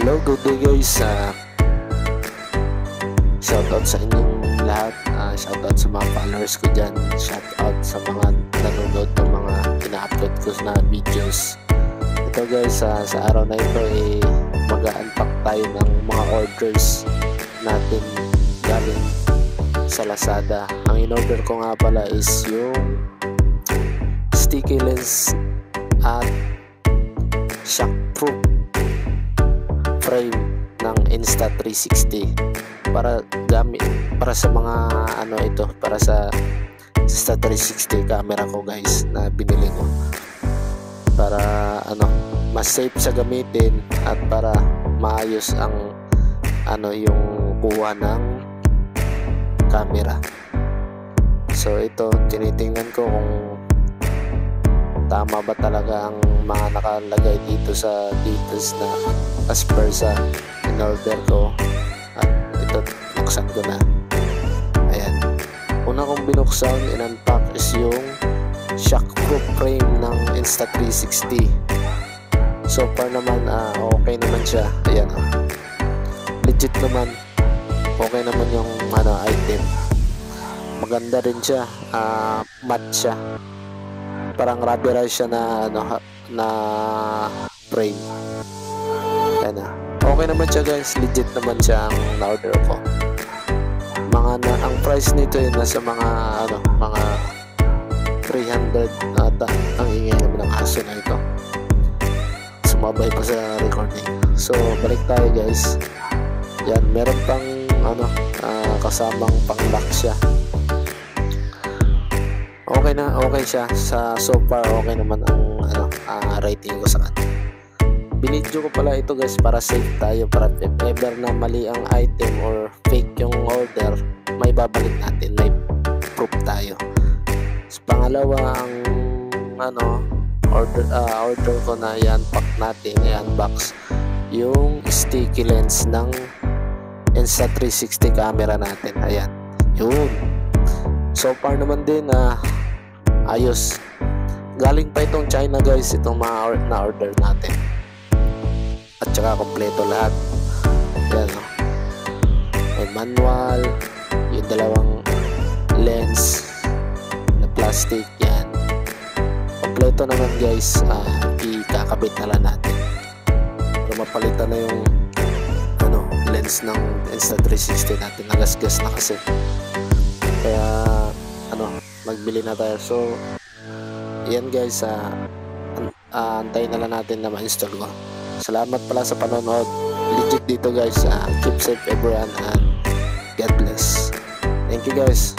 Hello, good day guys. Shoutout sa inyong lahat. Shoutout sa mga followers ko dyan. Shoutout sa mga nanonood ng mga ina-upload ko na videos. Ito guys, sa araw na ito mag-unpack tayo ng mga orders natin galing sa Lazada. Ang in-order ko nga pala is yung sticky lens at shockproof frame ng Insta360 para sa mga para sa Insta360 camera ko guys na binili ko para mas safe sa gamitin at para maayos ang yung kuha ng camera. So ito, tinitingnan ko kung tama ba talaga ang mga nakalagay dito sa details na as per sa in-order ko. At ito, buksan ko na. Ayan, una kong binuksan in-unpack is yung shockproof frame ng Insta360. So far naman okay naman siya. Ayan, legit naman, okay naman yung item. Maganda rin siya, matte siya, parang rubberized siya na frame. Ayan na. Okay naman siya guys, legit naman siya ang na-order ko. Ang price nito ay nasa mga 300 ata. Ang ingay naman ng aso na ito. Sumabay pa sa recording. So balik tayo guys. Yan, meron pang kasamang pang-lock siya. Okay siya. So far okay naman ang rating ko sa kanya. Binidyo ko pala ito guys para safe tayo, para if ever na mali ang item or fake yung order, may babalik natin, may proof tayo. So, pangalawa ang order ko na i-unpack natin, i-unbox yung sticky lens ng Insta360 camera natin. Ayan, yun. So far naman din ayos. Galing pa itong China guys, itong mga na-order natin. At saka kompleto lahat. Ayan, may manual, yung dalawang lens na plastic, yan. Kompleto naman guys. Ikakabit na lang natin para mapalitan na yung lens ng Insta360 natin. Nagasgas na kasi, kaya magbili na tayo. So yan guys, antayin na lang natin na ma-install ko. Salamat pala sa panonood. Legit dito guys. Keep safe everyone and God bless. Thank you guys.